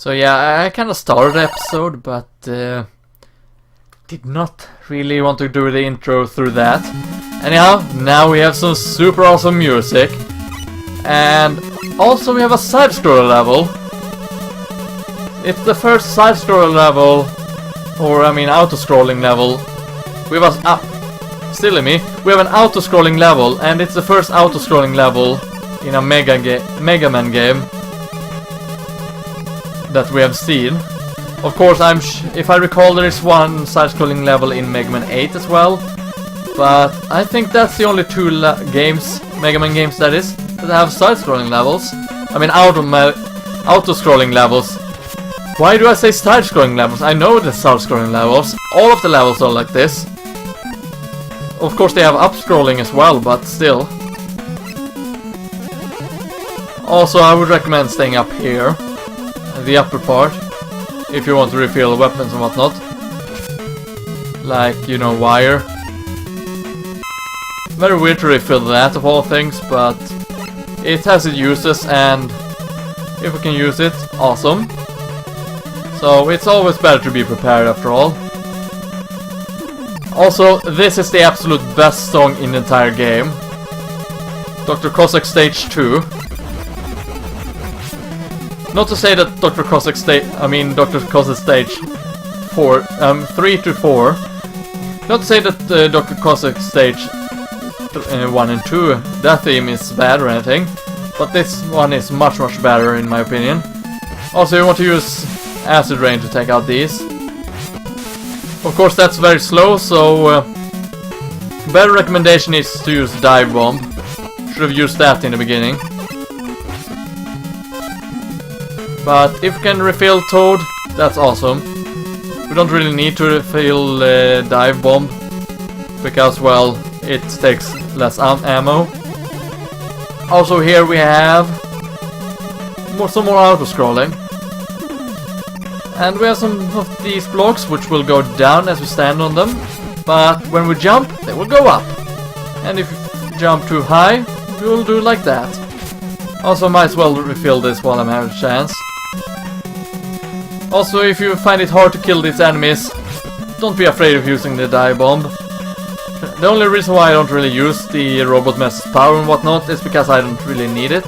So yeah, I kind of started the episode, but did not really want to do the intro through that. Anyhow, now we have some super awesome music. And also we have a side-scroller level. It's the first side-scroller level, or I mean auto-scrolling level. We have silly me. We have an auto-scrolling level, and it's the first auto-scrolling level in a Megaman game that we have seen. Of course, if I recall, there is one side-scrolling level in Megaman 8 as well. But I think that's the only two Megaman games that have side-scrolling levels. I mean, auto-scrolling levels. Why do I say side-scrolling levels? I know the side-scrolling levels. All of the levels are like this. Of course, they have up-scrolling as well, but still. Also, I would recommend staying up here, the upper part, if you want to refill weapons and whatnot. Like, you know, wire. Very weird to refill that of all things, but it has its uses, and if we can use it, awesome. So it's always better to be prepared after all. Also, this is the absolute best song in the entire game. Dr Cossac Stage 2. Not to say that Dr Cossac Stage 4, 3 to 4. Not to say that Dr Cossac Stage 1 and 2, that theme is bad or anything, but this one is much better in my opinion. Also, you want to use Acid Rain to take out these. Of course, that's very slow, so better recommendation is to use Dive Bomb. Should have used that in the beginning. But if you can refill Toad, that's awesome. We don't really need to refill Dive Bomb, because, well, it takes less ammo. Also here we have some more auto-scrolling. And we have some of these blocks which will go down as we stand on them. But when we jump, they will go up. And if you jump too high, we will do like that. Also, might as well refill this while I'm having a chance. Also, if you find it hard to kill these enemies, don't be afraid of using the dive bomb. The only reason why I don't really use the robot mess's power and whatnot is because I don't really need it.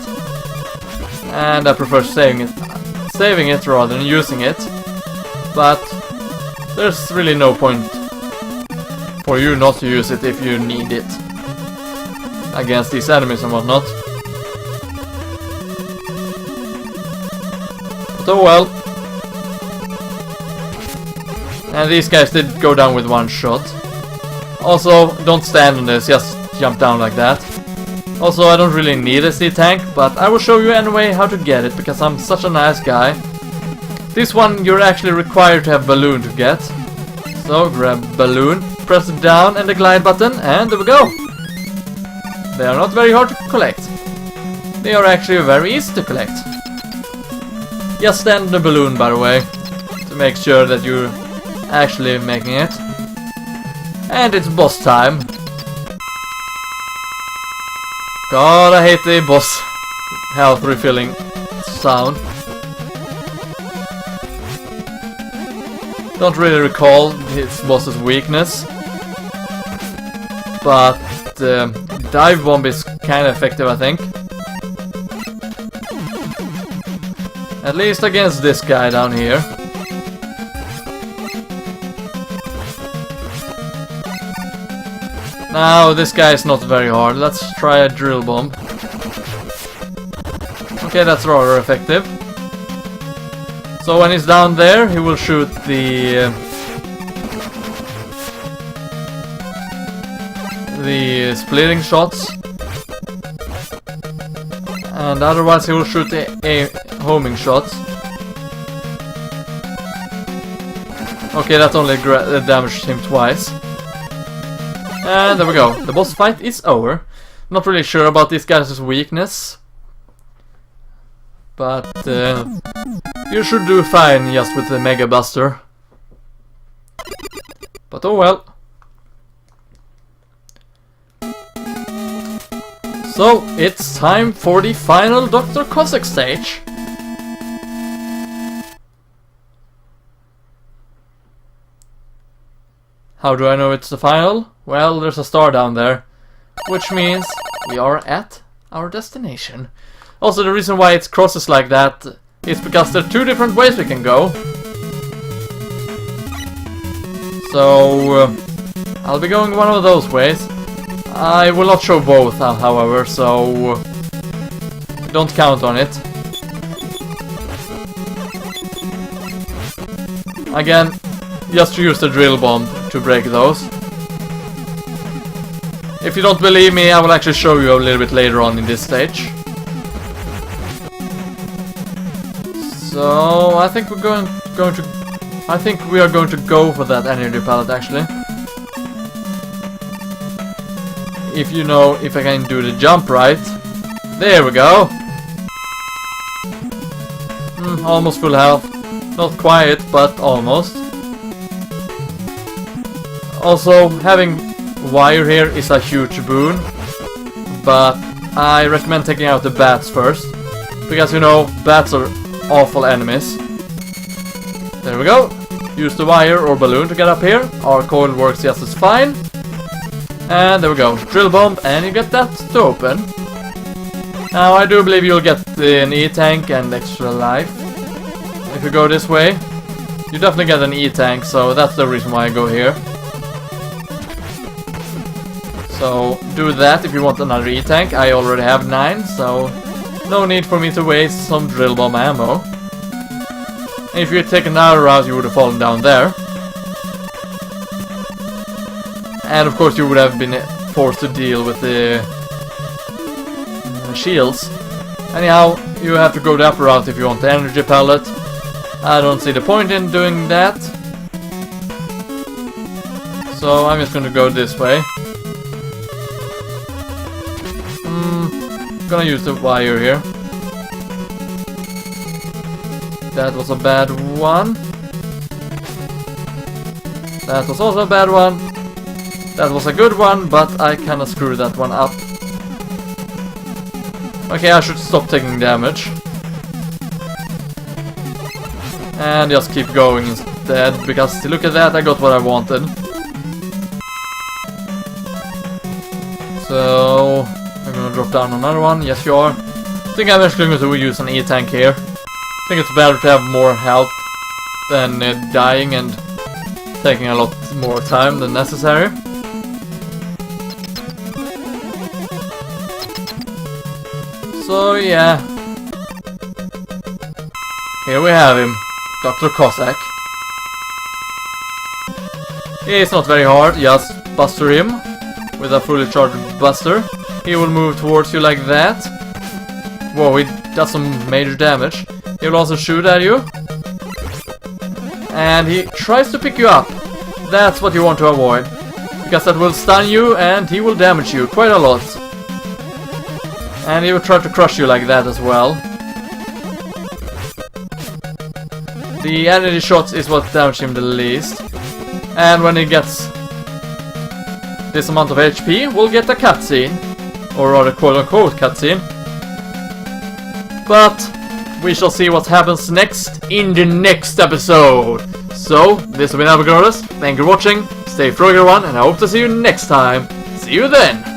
And I prefer saving it rather than using it. But there's really no point for you not to use it if you need it against these enemies and whatnot. But oh well. And these guys did go down with one shot. Also, don't stand on this, just jump down like that. Also, I don't really need a C-tank, but I will show you anyway how to get it, because I'm such a nice guy. This one you're actually required to have balloon to get. So, grab balloon, press it down and the glide button, and there we go. They are not very hard to collect. They are actually very easy to collect. Just stand on the balloon, by the way, to make sure that you're actually making it. And it's boss time. God, I hate the boss health refilling sound. Don't really recall his boss's weakness, but dive bomb is kind of effective, I think. At least against this guy down here. Now, this guy is not very hard. Let's try a drill bomb. Okay, that's rather effective. So when he's down there, he will shoot the splitting shots. And otherwise he will shoot the homing shots. Okay, that only damaged him twice. And there we go. The boss fight is over. Not really sure about this guy's weakness, but you should do fine just with the Mega Buster. But oh well. So it's time for the final Dr. Cossac stage. How do I know it's the final? Well, there's a star down there, which means we are at our destination. Also, the reason why it crosses like that is because there are two different ways we can go. So, I'll be going one of those ways. I will not show both, however, so don't count on it. Again, just use the drill bomb to break those. If you don't believe me, I will actually show you a little bit later on in this stage. So I think we're going to. I think we are going to go for that energy pallet actually. If you know if I can do the jump right. There we go. Almost full health. Not quite, but almost. Also, having wire here is a huge boon, but I recommend taking out the bats first, because you know, bats are awful enemies. There we go. Use the wire or balloon to get up here. Our coil works just as fine. And there we go. Drill bomb, and you get that to open. Now I do believe you'll get an E-tank and extra life. If you go this way, you definitely get an E-tank, so that's the reason why I go here. So do that if you want another E-tank. I already have 9, so no need for me to waste some drill bomb ammo. And if you had taken another route, you would have fallen down there. And of course you would have been forced to deal with the shields. Anyhow, you have to go the upper route if you want the energy pellet. I don't see the point in doing that. So I'm just gonna go this way. Gonna use the wire here. That was a bad one. That was also a bad one. That was a good one, but I kinda screwed that one up. Okay, I should stop taking damage. And just keep going instead, because look at that, I got what I wanted. So I'm gonna drop down another one. Yes, you are. I think I'm actually going to use an E-tank here. I think it's better to have more health than dying and taking a lot more time than necessary. So yeah, here we have him, Dr. Cossac. It's not very hard, just buster him with a fully charged buster. He will move towards you like that. Whoa, he does some major damage. He will also shoot at you. And he tries to pick you up. That's what you want to avoid, because that will stun you and he will damage you quite a lot. And he will try to crush you like that as well. The energy shots is what damage him the least. And when he gets this amount of HP, we'll get a cutscene. Or rather, quote-unquote cutscene. But we shall see what happens next in the next episode. So, this has been LPGrodus. Thank you for watching. Stay froggy everyone, and I hope to see you next time. See you then!